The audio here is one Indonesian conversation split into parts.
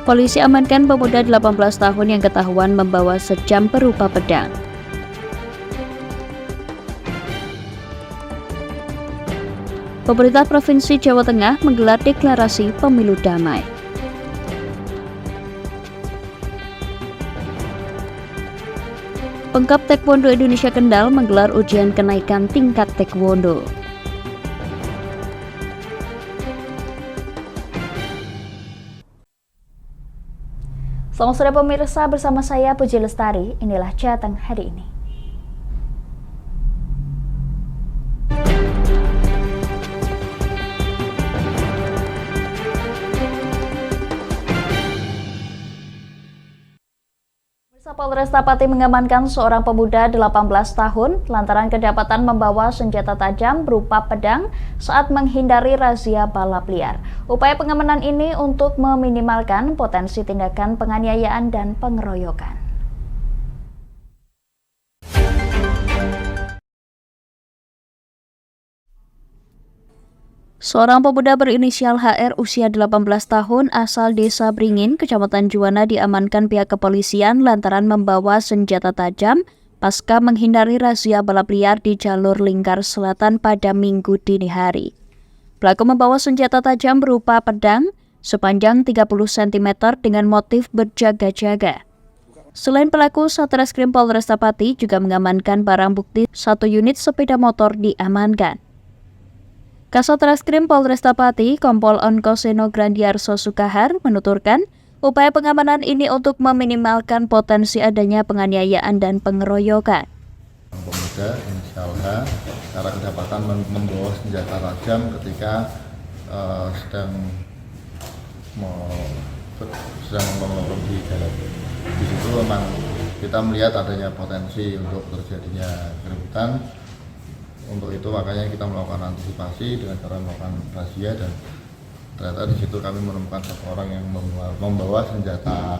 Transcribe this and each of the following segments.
Polisi amankan pemuda 18 tahun yang ketahuan membawa sejam berupa pedang. Pemerintah Provinsi Jawa Tengah menggelar deklarasi pemilu damai. Pengkap Taekwondo Indonesia Kendal menggelar ujian kenaikan tingkat Taekwondo. Selamat sore pemirsa, bersama saya Puji Lestari. Inilah Jateng hari ini. Polresta Pati mengamankan seorang pemuda 18 tahun lantaran kedapatan membawa senjata tajam berupa pedang saat menghindari razia balap liar. Upaya pengamanan ini untuk meminimalkan potensi tindakan penganiayaan dan pengeroyokan. Seorang pemuda berinisial HR usia 18 tahun asal Desa Bringin, Kecamatan Juwana diamankan pihak kepolisian lantaran membawa senjata tajam pasca menghindari razia balap liar di jalur Lingkar Selatan pada Minggu dini hari. Pelaku membawa senjata tajam berupa pedang sepanjang 30 cm dengan motif berjaga-jaga. Selain pelaku, Satreskrim Polresta Pati juga mengamankan barang bukti 1 unit sepeda motor diamankan. Kasatreskrim Polresta Pati, Kompol Onkoseno Grandiarso Sukahar, menuturkan upaya pengamanan ini untuk meminimalkan potensi adanya penganiayaan dan pengeroyokan. Pemuda inisial H karena kedapatan membawa senjata tajam ketika sedang mengelompok di jalan. Di situ memang kita melihat adanya potensi untuk terjadinya keributan. Untuk itu makanya kita melakukan antisipasi dengan cara melakukan razia, dan ternyata di situ kami menemukan seseorang yang membawa senjata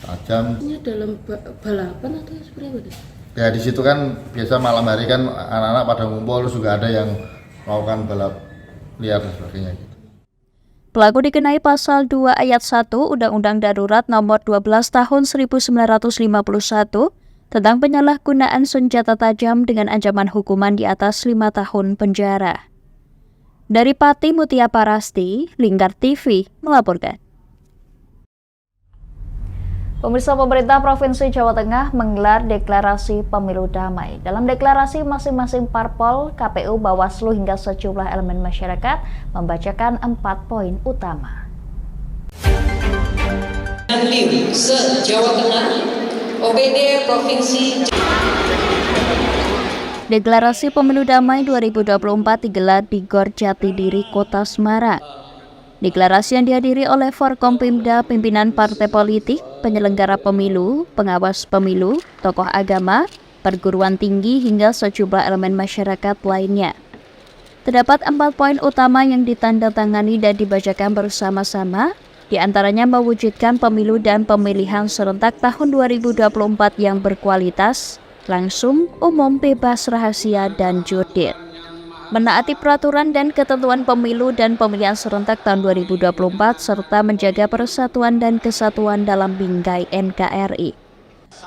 tajam. Ini dalam balapan atau seperti apa? Ya di situ kan biasa malam hari kan anak-anak pada ngumpul, terus juga ada yang melakukan balap liar dan sebagainya. Pelaku dikenai pasal 2 ayat 1 Undang-Undang Darurat Nomor 12 Tahun 1951 tentang penyalahgunaan senjata tajam dengan ancaman hukuman di atas 5 tahun penjara. Dari Pati, Mutia Parasti, Lingkar TV melaporkan. Pemirsa, pemerintah Provinsi Jawa Tengah menggelar deklarasi pemilu damai. Dalam deklarasi, masing-masing parpol, KPU, Bawaslu hingga sejumlah elemen masyarakat membacakan 4 poin utama. Se-Jawa Tengah, OBD Provinsi. Deklarasi Pemilu Damai 2024 digelar di Gor Jatidiri, Kota Semarang. Deklarasi yang dihadiri oleh Forkompimda, pimpinan partai politik, penyelenggara pemilu, pengawas pemilu, tokoh agama, perguruan tinggi hingga sejumlah elemen masyarakat lainnya. Terdapat 4 poin utama yang ditandatangani dan dibacakan bersama-sama. Di antaranya mewujudkan pemilu dan pemilihan serentak tahun 2024 yang berkualitas, langsung, umum, bebas, rahasia, dan jurdil. Menaati peraturan dan ketentuan pemilu dan pemilihan serentak tahun 2024 serta menjaga persatuan dan kesatuan dalam bingkai NKRI.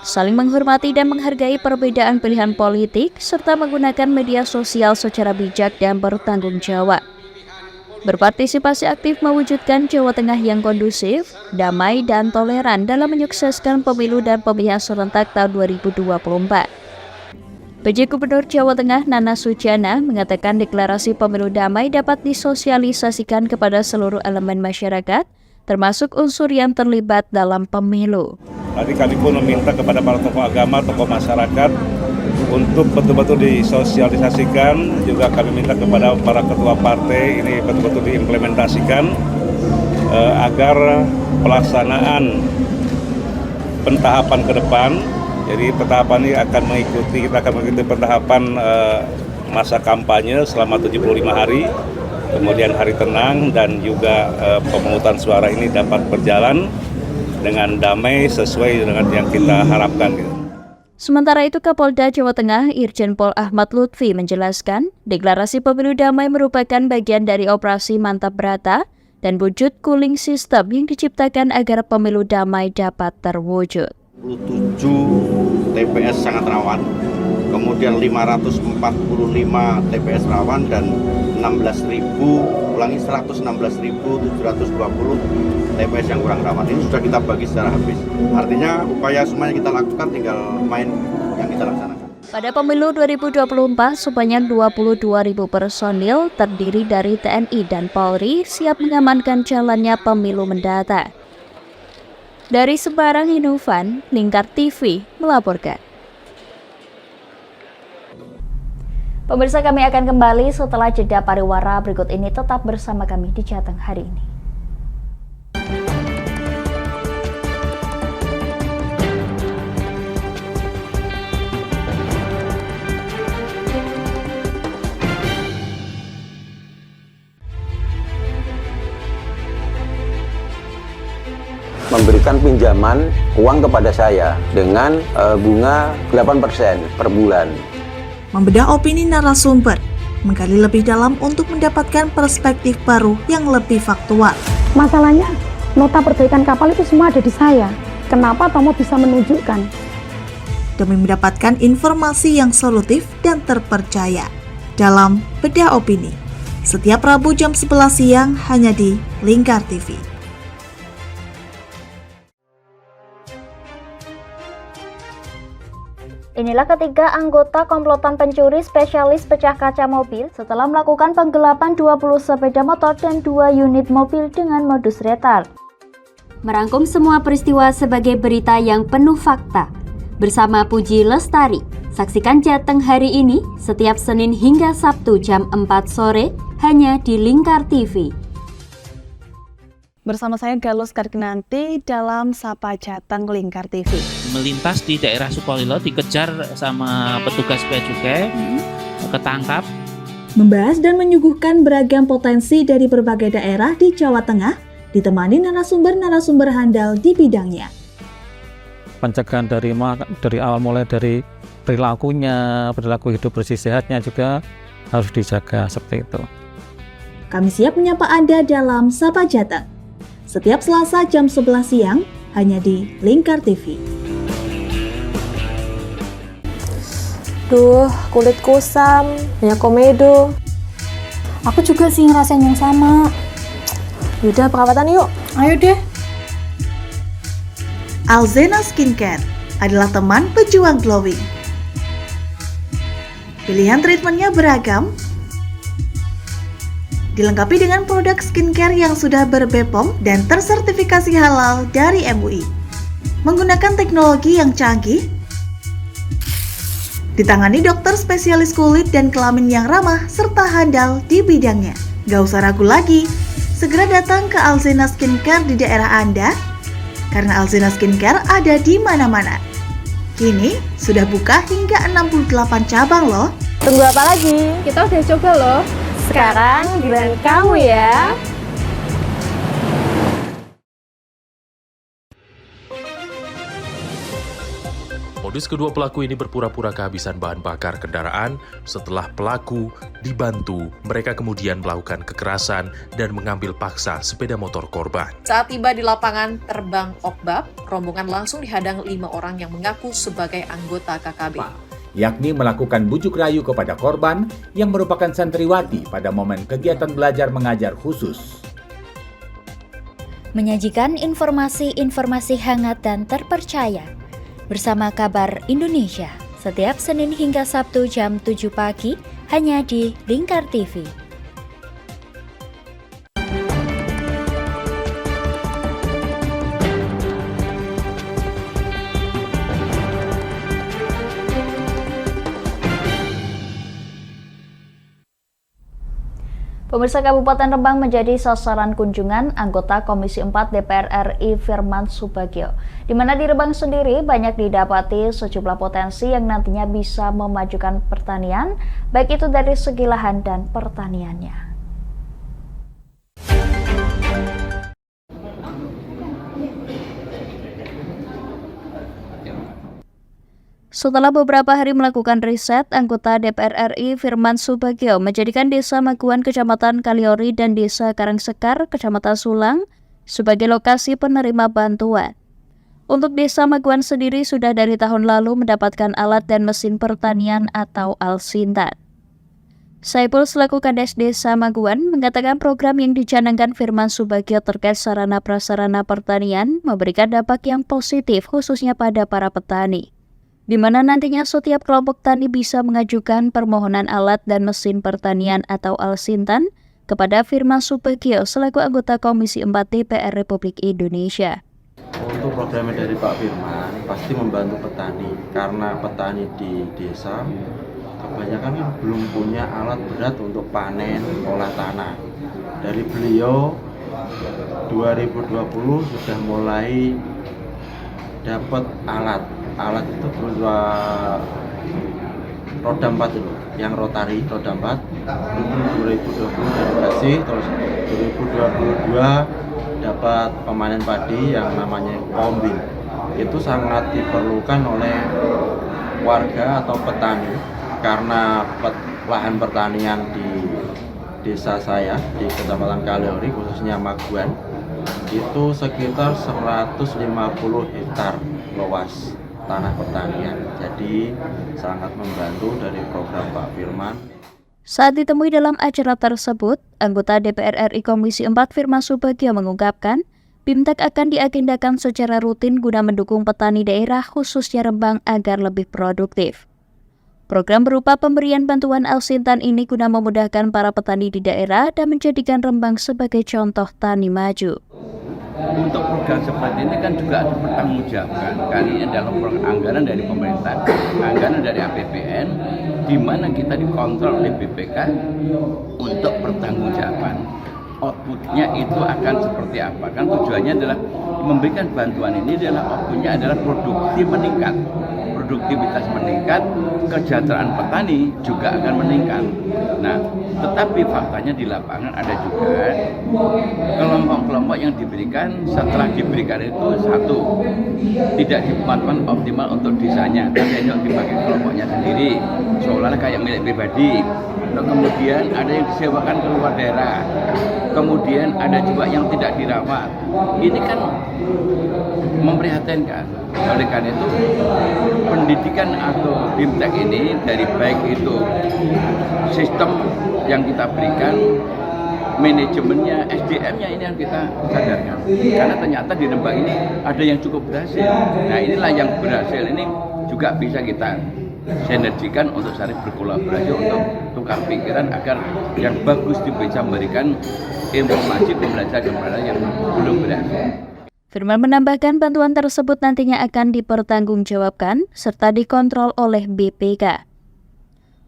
Saling menghormati dan menghargai perbedaan pilihan politik serta menggunakan media sosial secara bijak dan bertanggung jawab. Berpartisipasi aktif mewujudkan Jawa Tengah yang kondusif, damai, dan toleran dalam menyukseskan pemilu dan pemilihan serentak tahun 2024. PJ Gubernur Jawa Tengah Nana Sujana mengatakan deklarasi pemilu damai dapat disosialisasikan kepada seluruh elemen masyarakat, termasuk unsur yang terlibat dalam pemilu. Tadi kami pun meminta kepada para tokoh agama, tokoh masyarakat untuk betul-betul disosialisasikan. Juga kami minta kepada para ketua partai ini betul-betul diimplementasikan agar pelaksanaan pentahapan ke depan. Jadi pentahapan ini kita akan mengikuti pentahapan masa kampanye selama 75 hari, kemudian hari tenang, dan juga pemungutan suara ini dapat berjalan dengan damai sesuai dengan yang kita harapkan. Sementara itu, Kapolda Jawa Tengah Irjen Pol Ahmad Lutfi menjelaskan, deklarasi pemilu damai merupakan bagian dari operasi Mantap Brata dan wujud cooling system yang diciptakan agar pemilu damai dapat terwujud. 27 TPS sangat rawan, kemudian 545 TPS rawan dan 116.720 TPS yang kurang rawan. Ini sudah kita bagi secara habis. Artinya upaya semuanya kita lakukan, tinggal main yang kita laksanakan. Pada pemilu 2024, sebanyak 22.000 personil terdiri dari TNI dan Polri siap mengamankan jalannya pemilu mendatang. Dari Semarang, Inovan, Lingkar TV melaporkan. Pemirsa, kami akan kembali setelah jeda pariwara berikut ini. Tetap bersama kami di Jateng hari ini. Memberikan pinjaman uang kepada saya dengan bunga 8% per bulan. Membedah opini narasumber, menggali lebih dalam untuk mendapatkan perspektif baru yang lebih faktual. Masalahnya, nota perbaikan kapal itu semua ada di saya. Kenapa Tomo bisa menunjukkan? Demi mendapatkan informasi yang solutif dan terpercaya dalam Bedah Opini. Setiap Rabu jam 11 siang hanya di Lingkar TV. Inilah ketiga anggota komplotan pencuri spesialis pecah kaca mobil setelah melakukan penggelapan 20 sepeda motor dan 2 unit mobil dengan modus retard. Merangkum semua peristiwa sebagai berita yang penuh fakta. Bersama Puji Lestari, saksikan Jateng hari ini setiap Senin hingga Sabtu jam 4 sore hanya di Lingkar TV. Bersama saya Galus Karkinanti dalam Sapa Jateng Lingkar TV. Melintas di daerah Sukolilo dikejar sama petugas bea cukai, ketangkap. Membahas dan menyuguhkan beragam potensi dari berbagai daerah di Jawa Tengah, ditemani narasumber-narasumber handal di bidangnya. Pencegahan dari awal mulai dari perilaku hidup bersih sehatnya juga harus dijaga seperti itu. Kami siap menyapa Anda dalam Sapa Jateng. Setiap Selasa jam 11 siang hanya di Lingkar TV. Duh, kulit kusam, banyak komedo. Aku juga sih ngerasain yang sama. Yaudah, perawatan yuk. Ayo deh. Alzena Skincare adalah teman pejuang glowing. Pilihan treatmentnya beragam, dilengkapi dengan produk skincare yang sudah ber-BPOM dan tersertifikasi halal dari MUI. Menggunakan teknologi yang canggih, ditangani dokter spesialis kulit dan kelamin yang ramah serta handal di bidangnya. Gak usah ragu lagi, segera datang ke Alzena Skincare di daerah Anda, karena Alzena Skincare ada di mana-mana. Kini sudah buka hingga 68 cabang loh. Tunggu apa lagi? Kita udah coba loh. Sekarang giliran kamu ya. Modus kedua pelaku ini berpura-pura kehabisan bahan bakar kendaraan. Setelah pelaku dibantu, mereka kemudian melakukan kekerasan dan mengambil paksa sepeda motor korban. Saat tiba di lapangan terbang Okbab, rombongan langsung dihadang 5 orang yang mengaku sebagai anggota KKB. Yakni melakukan bujuk rayu kepada korban yang merupakan santriwati pada momen kegiatan belajar mengajar khusus. Menyajikan informasi-informasi hangat dan terpercaya bersama Kabar Indonesia setiap Senin hingga Sabtu jam 7 pagi hanya di Lingkar TV. Pemirsa, Kabupaten Rembang menjadi sasaran kunjungan anggota Komisi 4 DPR RI Firman Subagio, di mana di Rembang sendiri banyak didapati sejumlah potensi yang nantinya bisa memajukan pertanian, baik itu dari segi lahan dan pertaniannya. Setelah beberapa hari melakukan riset, anggota DPR RI Firman Subagio menjadikan Desa Maguan, Kecamatan Kaliori, dan Desa Karangsekar, Kecamatan Sulang, sebagai lokasi penerima bantuan. Untuk Desa Maguan sendiri sudah dari tahun lalu mendapatkan alat dan mesin pertanian atau Alsintan. Saipul selaku Kades Desa Maguan mengatakan program yang dicanangkan Firman Subagio terkait sarana prasarana pertanian memberikan dampak yang positif khususnya pada para petani, di mana nantinya setiap kelompok tani bisa mengajukan permohonan alat dan mesin pertanian atau Alsintan kepada Firman Subagio selaku anggota Komisi 4 DPR Republik Indonesia. Untuk programnya dari Pak Firman pasti membantu petani, karena petani di desa kebanyakan kan belum punya alat berat untuk panen olah tanah. Dari beliau 2020 sudah mulai dapat alat itu berupa roda 4 itu, yang rotari roda 4 itu 2020 dikasih, terus 2022 dapat pemanen padi yang namanya kombin. Itu sangat diperlukan oleh warga atau petani, karena lahan pertanian di desa saya di Kecamatan Kaliori khususnya Maguan itu sekitar 150 hektar luas tanah pertanian. Jadi sangat membantu dari program Pak Firman. Saat ditemui dalam acara tersebut, anggota DPR RI Komisi 4 Firman Subagio mengungkapkan BIMTEK akan diagendakan secara rutin guna mendukung petani daerah khususnya Rembang agar lebih produktif. Program berupa pemberian bantuan Alsintan ini guna memudahkan para petani di daerah dan menjadikan Rembang sebagai contoh tani maju. Untuk program seperti ini kan juga harus bertanggungjawabkan. Kali ini dalam program anggaran dari pemerintah, anggaran dari APBN, di mana kita dikontrol oleh BPK untuk pertanggungjawaban. Outputnya itu akan seperti apa? Kan tujuannya adalah memberikan bantuan ini adalah outputnya adalah produktivitas meningkat, kesejahteraan petani juga akan meningkat. Nah, tetapi faktanya di lapangan ada juga kelompok-kelompok yang diberikan, setelah diberikan itu satu, tidak dimanfaatkan optimal untuk desanya, tapi hanya dipakai kelompoknya sendiri, seolah-olah kayak milik pribadi. Kemudian ada yang disewakan ke luar daerah, kemudian ada juga yang tidak dirawat. Ini kan memprihatinkan. Oleh karena itu, pendidikan atau BIMTEK ini dari baik itu sistem yang kita berikan, manajemennya, SDM-nya ini yang kita sadarkan. Karena ternyata di Rembang ini ada yang cukup berhasil. Nah, inilah yang berhasil ini juga bisa kita sinergikan untuk saling berkolaborasi untuk tukar pikiran agar yang bagus bisa memberikan informasi pembelajaran yang belum berhasil. Firman menambahkan bantuan tersebut nantinya akan dipertanggungjawabkan serta dikontrol oleh BPK.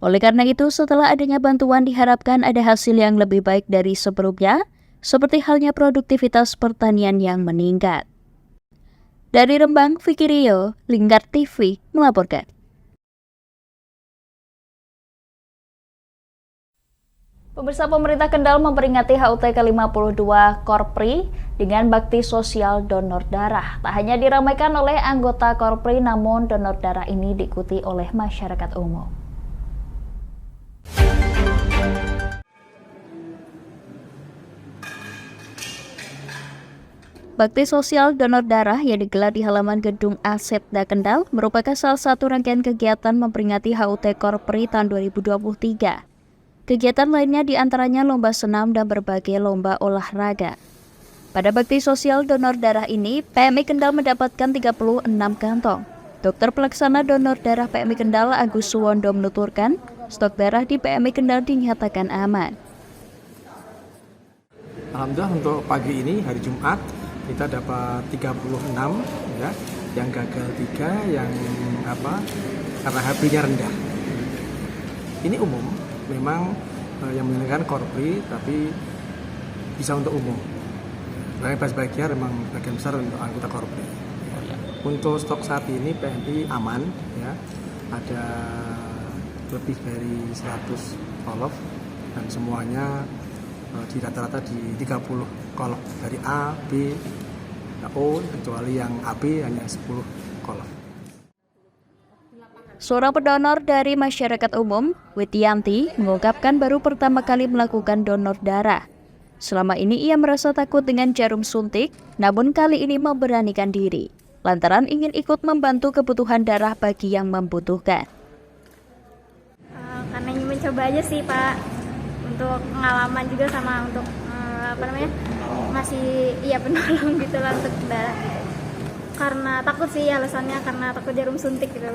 Oleh karena itu, setelah adanya bantuan diharapkan ada hasil yang lebih baik dari sebelumnya, seperti halnya produktivitas pertanian yang meningkat. Dari Rembang, Vicky Rio, Lingkar TV melaporkan. Pemirsa, pemerintah Kendal memperingati HUT ke-52 Korpri dengan bakti sosial donor darah. Tak hanya diramaikan oleh anggota Korpri, namun donor darah ini diikuti oleh masyarakat umum. Bakti sosial donor darah yang digelar di halaman gedung Asetda Kendal merupakan salah satu rangkaian kegiatan memperingati HUT Korpri tahun 2023. Kegiatan lainnya diantaranya lomba senam dan berbagai lomba olahraga. Pada bakti sosial donor darah ini, PMI Kendal mendapatkan 36 kantong. Dokter pelaksana donor darah PMI Kendal Agus Suwondo menuturkan, stok darah di PMI Kendal dinyatakan aman. Alhamdulillah untuk pagi ini hari Jumat kita dapat 36 ya, yang gagal 3, yang karena HB-nya rendah. Ini umum. Memang yang menyelenggarakan Korpri, tapi bisa untuk umum. Makanya sebagian memang bagian besar untuk anggota Korpri. Ya. Untuk stok saat ini PMI aman, ya, ada lebih dari 100 kolok dan semuanya di rata-rata di 30 kolok dari A, B, O, kecuali yang AB hanya 10 kolok. Seorang pendonor dari masyarakat umum, Witianti, mengungkapkan baru pertama kali melakukan donor darah. Selama ini ia merasa takut dengan jarum suntik, namun kali ini memberanikan diri, lantaran ingin ikut membantu kebutuhan darah bagi yang membutuhkan. Karena ingin mencoba aja sih Pak, untuk pengalaman juga sama untuk masih penolong gitu lah untuk darah gitu. Karena takut sih alasannya, karena takut jarum suntik gitu.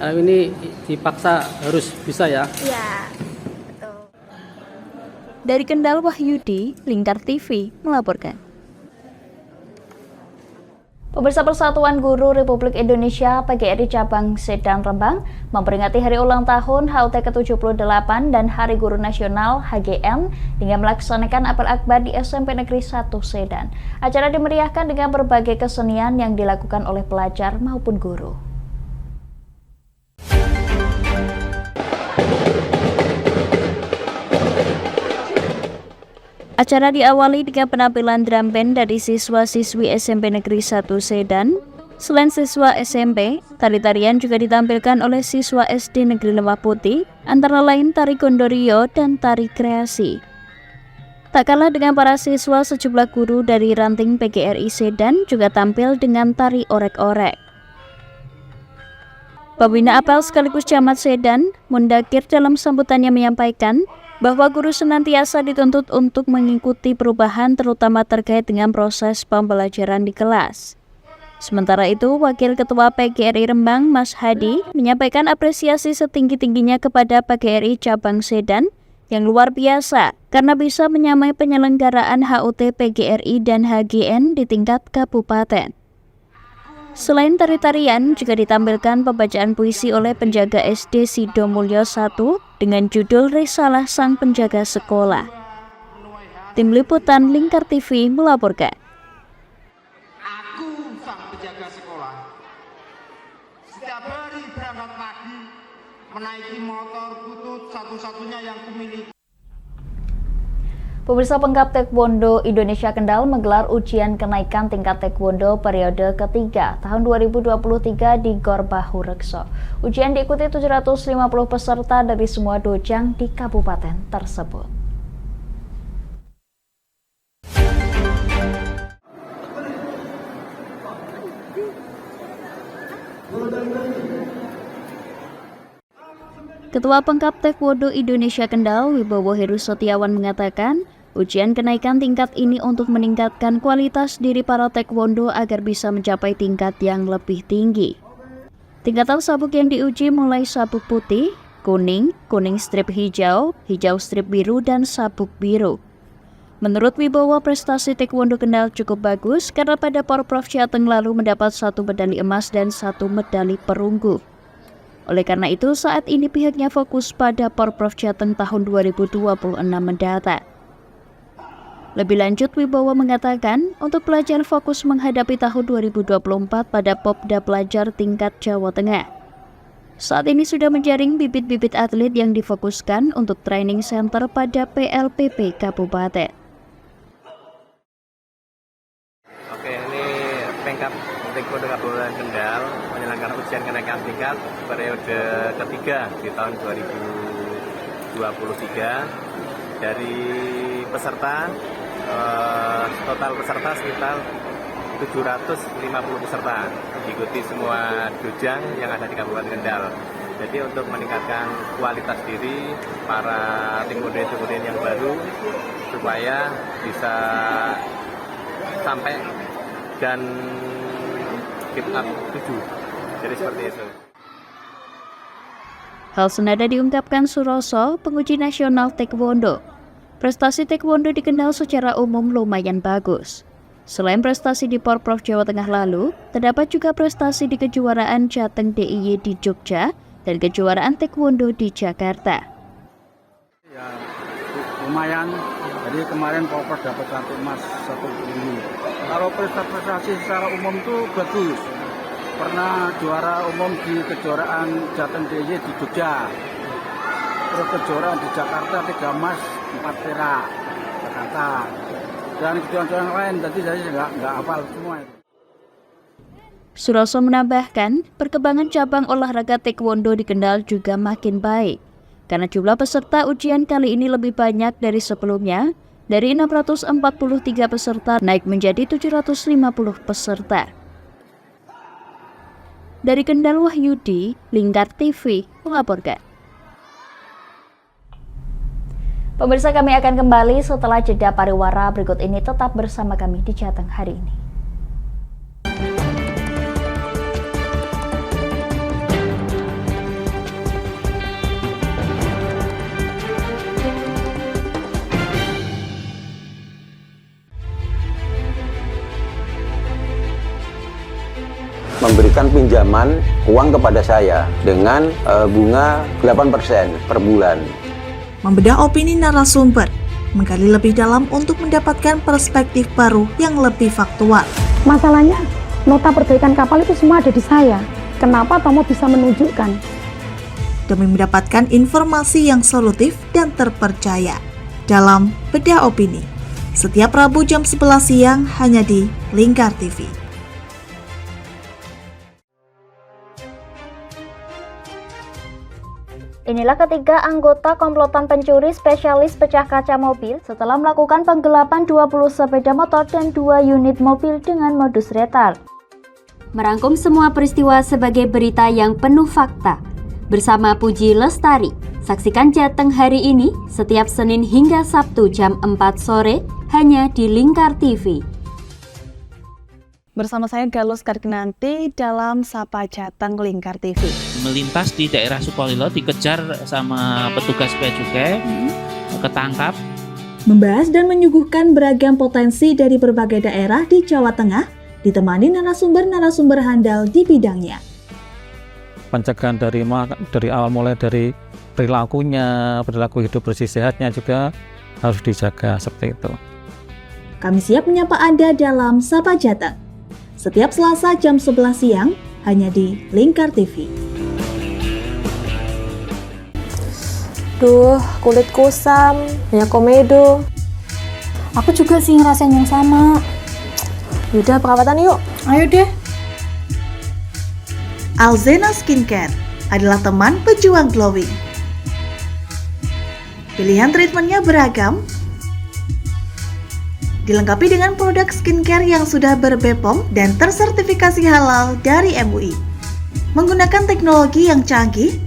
Ini dipaksa harus bisa ya? Iya, betul. Dari Kendal, Wahyudi, Lingkar TV melaporkan. Pemirsa, Persatuan Guru Republik Indonesia PGRI Cabang Sedan Rembang memperingati hari ulang tahun HUT ke-78 dan Hari Guru Nasional HGN dengan melaksanakan apel akbar di SMP Negeri 1 Sedan. Acara dimeriahkan dengan berbagai kesenian yang dilakukan oleh pelajar maupun guru. Acara diawali dengan penampilan drum band dari siswa-siswi SMP Negeri 1 Sedan. Selain siswa SMP, tari-tarian juga ditampilkan oleh siswa SD Negeri Lembah Putih, antara lain tari Gondorio dan tari kreasi. Tak kalah dengan para siswa, sejumlah guru dari ranting PGRI Sedan juga tampil dengan tari orek-orek. Pembina apel sekaligus camat Sedan, Mundakir, dalam sambutannya menyampaikan bahwa guru senantiasa dituntut untuk mengikuti perubahan terutama terkait dengan proses pembelajaran di kelas. Sementara itu, Wakil Ketua PGRI Rembang, Mas Hadi, menyampaikan apresiasi setinggi-tingginya kepada PGRI Cabang Sedan yang luar biasa karena bisa menyamai penyelenggaraan HUT PGRI dan HGN di tingkat kabupaten. Selain tari-tarian, juga ditampilkan pembacaan puisi oleh penjaga SD Sidomulyo 1 dengan judul Risalah Sang Penjaga Sekolah. Tim Liputan Lingkar TV melaporkan. Aku sang penjaga sekolah. Setiap hari berangkat pagi, menaiki motor butut satu-satunya yang kumiliki. Pemirsa, Pengkap Taekwondo Indonesia Kendal menggelar ujian kenaikan tingkat Taekwondo periode ketiga tahun 2023 di Gor Bahu Rekso. Ujian diikuti 750 peserta dari semua dojang di kabupaten tersebut. Ketua Pengkap Taekwondo Indonesia Kendal, Wibowo Heru Setiawan, mengatakan ujian kenaikan tingkat ini untuk meningkatkan kualitas diri para taekwondo agar bisa mencapai tingkat yang lebih tinggi. Tingkatan sabuk yang diuji mulai sabuk putih, kuning, kuning strip hijau, hijau strip biru, dan sabuk biru. Menurut Wibowo, prestasi taekwondo Kendal cukup bagus karena pada Porprov Jateng lalu mendapat 1 medali emas dan 1 medali perunggu. Oleh karena itu, saat ini pihaknya fokus pada Porprov Jateng tahun 2026 mendatang. Lebih lanjut, Wibowo mengatakan untuk pelajar fokus menghadapi tahun 2024 pada Popda Pelajar tingkat Jawa Tengah. Saat ini sudah menjaring bibit-bibit atlet yang difokuskan untuk training center pada PLPP Kabupaten. Oke, ini Pengkap Taekwondo Kabupaten Kendal menyelenggarakan ujian kenaikan tingkat periode ketiga di tahun 2023. Dari peserta, total peserta sekitar 750 peserta, diikuti semua dojang yang ada di Kabupaten Kendal. Jadi untuk meningkatkan kualitas diri para taekwondo yang baru supaya bisa sampai dan keep up 7. Jadi seperti itu. Hal senada diungkapkan Suroso, penguji nasional Taekwondo. Prestasi Taekwondo dikenal secara umum lumayan bagus. Selain prestasi di Porprov Jawa Tengah lalu, terdapat juga prestasi di kejuaraan Jateng DIY di Jogja dan kejuaraan Taekwondo di Jakarta. Ya, lumayan. Jadi kemarin Porprov dapat 1 emas, 1 perunggu. Kalau prestasi secara umum tuh bagus. Pernah juara umum di kejuaraan Jateng DIY di Jogja. Terus kejuaraan di Jakarta 3 emas, 4 perak Jakarta. Dan kejuaraan lain tadi saya nggak hafal semua itu. Suroso menambahkan, perkembangan cabang olahraga taekwondo di Kendal juga makin baik, karena jumlah peserta ujian kali ini lebih banyak dari sebelumnya, dari 643 peserta naik menjadi 750 peserta. Dari Kendal, Wahyudi, Lingkar TV, melaporkan. Pemirsa, kami akan kembali setelah jeda pariwara berikut ini. Tetap bersama kami di Jateng hari ini. Memberikan pinjaman uang kepada saya dengan bunga 8% per bulan. Membedah opini narasumber, menggali lebih dalam untuk mendapatkan perspektif baru yang lebih faktual. Masalahnya, nota perbaikan kapal itu semua ada di saya. Kenapa Tomo bisa menunjukkan? Demi mendapatkan informasi yang solutif dan terpercaya dalam Bedah Opini. Setiap Rabu jam 11 siang hanya di Lingkar TV. Inilah ketiga anggota komplotan pencuri spesialis pecah kaca mobil setelah melakukan penggelapan 20 sepeda motor dan 2 unit mobil dengan modus retal. Merangkum semua peristiwa sebagai berita yang penuh fakta. Bersama Puji Lestari, saksikan Jateng hari ini setiap Senin hingga Sabtu jam 4 sore hanya di Lingkar TV. Bersama saya Galus Karkinanti dalam Sapa Jateng Lingkar TV. Melintas di daerah Sukolilo dikejar sama petugas bea cukai, ketangkap. Membahas dan menyuguhkan beragam potensi dari berbagai daerah di Jawa Tengah, ditemani narasumber-narasumber handal di bidangnya. Pencegahan dari awal mulai dari perilakunya, perilaku hidup bersih sehatnya juga harus dijaga seperti itu. Kami siap menyapa Anda dalam Sapa Jateng. Setiap Selasa jam 11 siang hanya di Lingkar TV. Duh, kulit kusam, banyak komedo. Aku juga sih ngerasain yang sama. Yaudah, perawatan yuk. Ayo deh. Alzena Skincare adalah teman pejuang glowing. Pilihan treatmentnya beragam, dilengkapi dengan produk skincare yang sudah ber-BPOM dan tersertifikasi halal dari MUI. Menggunakan teknologi yang canggih,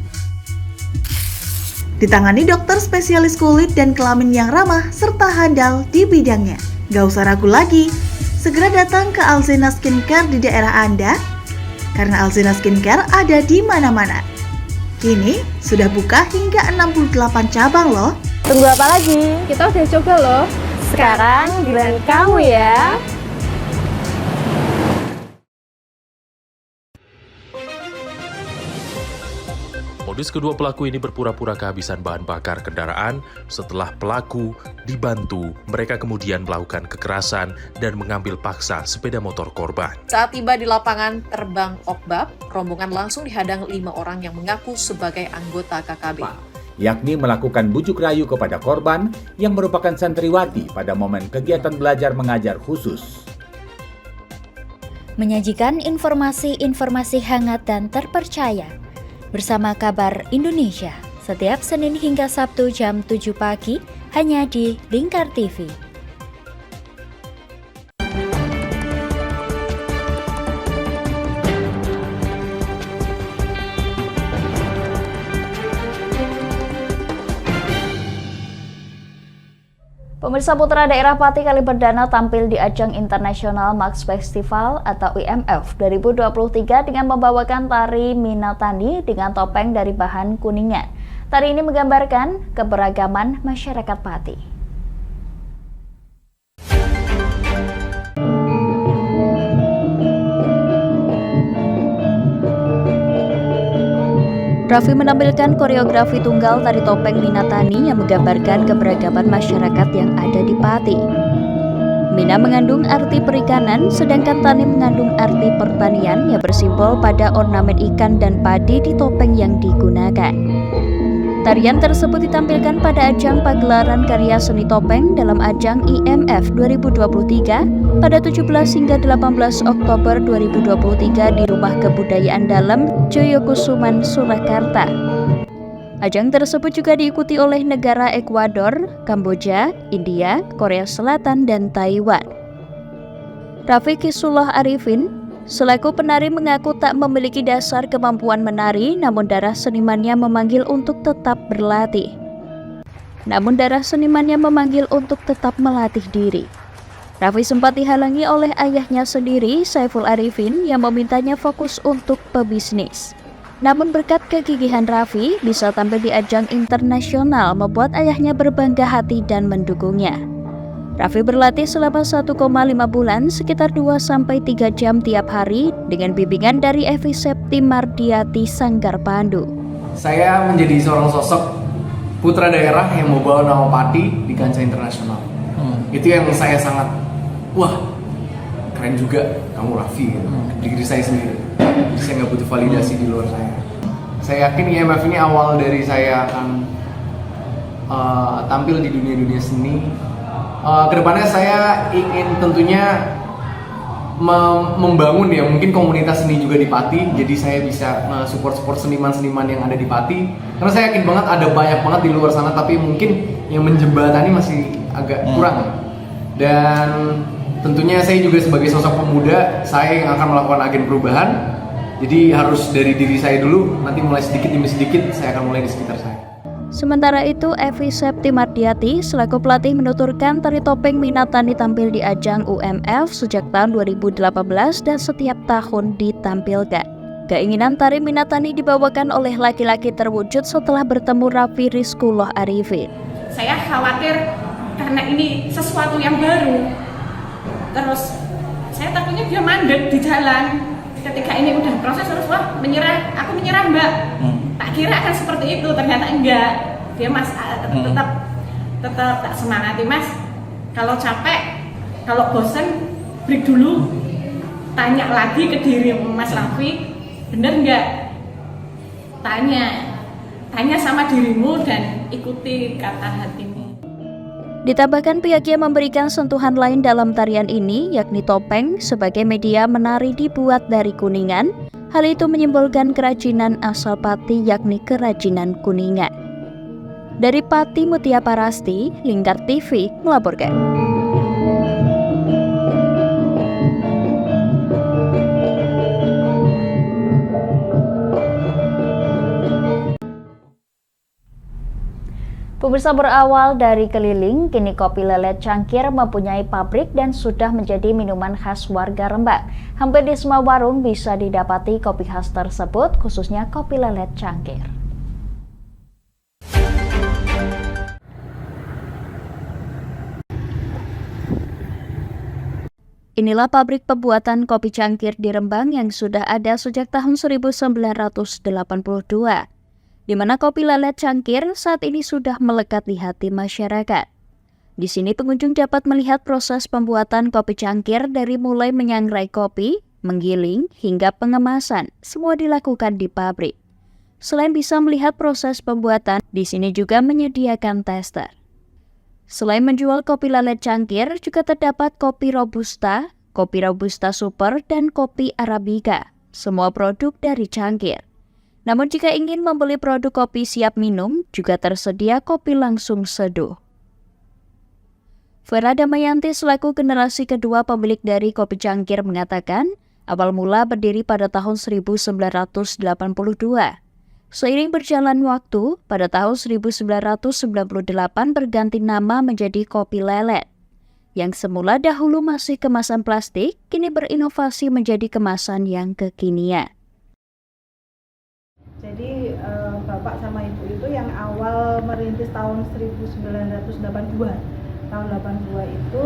ditangani dokter spesialis kulit dan kelamin yang ramah serta handal di bidangnya. Gak usah ragu lagi, segera datang ke Alzena Skincare di daerah Anda, karena Alzena Skincare ada di mana-mana. Kini sudah buka hingga 68 cabang loh. Tunggu apa lagi? Kita udah coba loh. Sekarang giliran kamu ya. Modus kedua pelaku ini berpura-pura kehabisan bahan bakar kendaraan. Setelah pelaku dibantu, mereka kemudian melakukan kekerasan dan mengambil paksa sepeda motor korban. Saat tiba di lapangan terbang Okbab, rombongan langsung dihadang 5 orang yang mengaku sebagai anggota KKB. Yakni melakukan bujuk rayu kepada korban yang merupakan santriwati pada momen kegiatan belajar mengajar khusus. Menyajikan informasi-informasi hangat dan terpercaya bersama Kabar Indonesia setiap Senin hingga Sabtu jam 7 pagi hanya di Lingkar TV. Pemirsa, putra daerah Pati kali perdana tampil di ajang International Max Festival atau IMF 2023 dengan membawakan tari Minatani dengan topeng dari bahan kuningan. Tari ini menggambarkan keberagaman masyarakat Pati. Raffi menampilkan koreografi tunggal tari topeng Minatani yang menggambarkan keberagaman masyarakat yang ada di Pati. Mina mengandung arti perikanan, sedangkan Tani mengandung arti pertanian yang bersimbol pada ornamen ikan dan padi di topeng yang digunakan. Tarian tersebut ditampilkan pada ajang pagelaran karya seni topeng dalam ajang IMF 2023 pada 17 hingga 18 Oktober 2023 di Rumah Kebudayaan Dalam Joyokusuman, Surakarta. Ajang tersebut juga diikuti oleh negara Ekuador, Kamboja, India, Korea Selatan, dan Taiwan. Raffi Kisullah Arifin selaku penari mengaku tak memiliki dasar kemampuan menari, namun darah senimannya memanggil untuk tetap berlatih. melatih diri. Raffi sempat dihalangi oleh ayahnya sendiri, Saiful Arifin, yang memintanya fokus untuk pebisnis. Namun berkat kegigihan Raffi bisa tampil di ajang internasional membuat ayahnya berbangga hati dan mendukungnya. Raffi berlatih selama 1,5 bulan sekitar 2-3 jam tiap hari dengan bimbingan dari Evi Septi Mardiati Sanggar Pandu. Saya menjadi seorang sosok putra daerah yang membawa nama Pati di kancah internasional. Itu yang saya sangat, wah keren juga kamu Raffi, di diri saya sendiri. Jadi saya nggak butuh validasi di luar saya. Saya yakin IMF ini awal dari saya akan tampil di dunia seni. Kedepannya saya ingin tentunya membangun ya mungkin komunitas seni juga di Pati, jadi saya bisa support seniman-seniman yang ada di Pati, karena saya yakin banget ada banyak banget di luar sana tapi mungkin yang menjembatani masih agak kurang. Dan tentunya saya juga sebagai sosok pemuda, saya yang akan melakukan agen perubahan, jadi harus dari diri saya dulu, nanti mulai sedikit demi sedikit saya akan mulai di sekitar saya. Sementara itu, Evi Septi Mardiati selaku pelatih menuturkan tari topeng Minatani tampil di ajang UMF sejak tahun 2018 dan setiap tahun ditampilkan. Keinginan tari Minatani dibawakan oleh laki-laki terwujud setelah bertemu Raffi Rizkullah Arifin. Saya khawatir karena ini sesuatu yang baru, terus saya takutnya dia mandek di jalan. Ketika ini udah proses terus, wah menyerah, aku menyerah mbak. Tak kira akan seperti itu, ternyata enggak. Dia tetap tak semangati mas. Kalau capek, kalau bosen, break dulu. Tanya lagi ke diri Mas Raffi, bener enggak? Tanya sama dirimu dan ikuti kata hatimu. Ditambahkan pihaknya memberikan sentuhan lain dalam tarian ini, yakni topeng sebagai media menari dibuat dari kuningan. Hal itu menyimbolkan kerajinan asal Pati, yakni kerajinan kuningan. Dari Pati Mutia Parasti, Lingkar TV melaporkan. Pemirsa, berawal dari keliling, kini kopi lelet cangkir mempunyai pabrik dan sudah menjadi minuman khas warga Rembang. Hampir di semua warung bisa didapati kopi khas tersebut, khususnya kopi lelet cangkir. Inilah pabrik pembuatan kopi cangkir di Rembang yang sudah ada sejak tahun 1982. Di mana kopi lelet cangkir saat ini sudah melekat di hati masyarakat. Di sini pengunjung dapat melihat proses pembuatan kopi cangkir dari mulai menyangrai kopi, menggiling, hingga pengemasan, semua dilakukan di pabrik. Selain bisa melihat proses pembuatan, di sini juga menyediakan tester. Selain menjual kopi lelet cangkir, juga terdapat kopi robusta super, dan kopi arabica, semua produk dari cangkir. Namun jika ingin membeli produk kopi siap minum, juga tersedia kopi langsung seduh. Vera Damayanti selaku generasi kedua pemilik dari kopi cangkir mengatakan, awal mula berdiri pada tahun 1982. Seiring berjalan waktu, pada tahun 1998 berganti nama menjadi kopi lelet. Yang semula dahulu masih kemasan plastik, kini berinovasi menjadi kemasan yang kekinian. Jadi bapak sama ibu itu yang awal merintis tahun 1982. Tahun 82 itu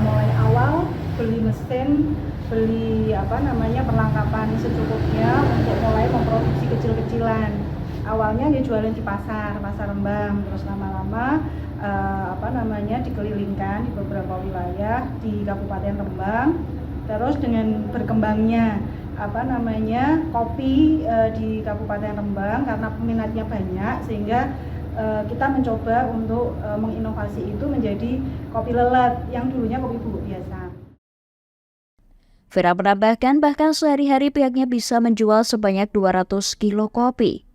mulai awal beli mesin, beli perlengkapan secukupnya untuk mulai memproduksi kecil-kecilan. Awalnya dia jualan di pasar Rembang, terus lama-lama dikelilingkan di beberapa wilayah di Kabupaten Rembang. Terus dengan berkembangnya kopi di Kabupaten Rembang karena peminatnya banyak, sehingga kita mencoba untuk menginovasi itu menjadi kopi lelet yang dulunya kopi bubuk biasa. Vera menambahkan bahkan sehari-hari pihaknya bisa menjual sebanyak 200 kilo kopi.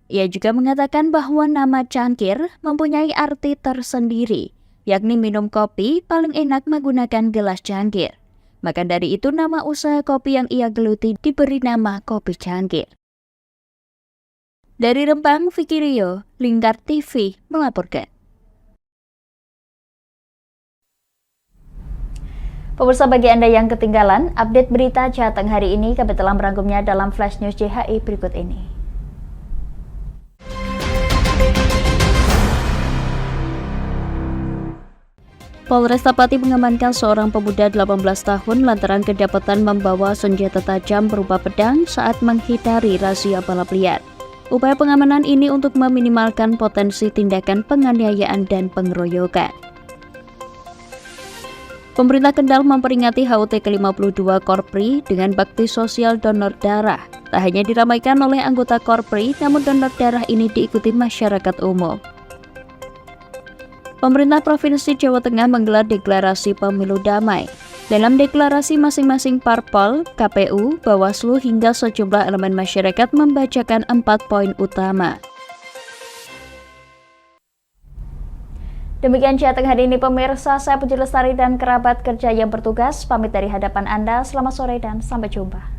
Ia juga mengatakan bahwa nama cangkir mempunyai arti tersendiri, yakni minum kopi paling enak menggunakan gelas cangkir. Maka dari itu nama usaha kopi yang ia geluti diberi nama Kopi Cangkir. Dari Rembang, Vicky Rio, Lingkar TV melaporkan. Pemirsa, bagi Anda yang ketinggalan, update berita Jateng hari ini kami telah merangkumnya dalam Flash News JHI berikut ini. Polresta Pati mengamankan seorang pemuda 18 tahun lantaran kedapatan membawa senjata tajam berupa pedang saat menghindari razia balap liar. Upaya pengamanan ini untuk meminimalkan potensi tindakan penganiayaan dan pengeroyokan. Pemerintah Kendal memperingati HUT ke-52 Korpri dengan bakti sosial donor darah. Tak hanya diramaikan oleh anggota Korpri, namun donor darah ini diikuti masyarakat umum. Pemerintah Provinsi Jawa Tengah menggelar deklarasi pemilu damai. Dalam deklarasi masing-masing parpol, KPU, Bawaslu hingga sejumlah elemen masyarakat membacakan 4 poin utama. Demikian Jateng hari ini pemirsa, saya Puji Lestari dan kerabat kerja yang bertugas pamit dari hadapan Anda. Selamat sore dan sampai jumpa.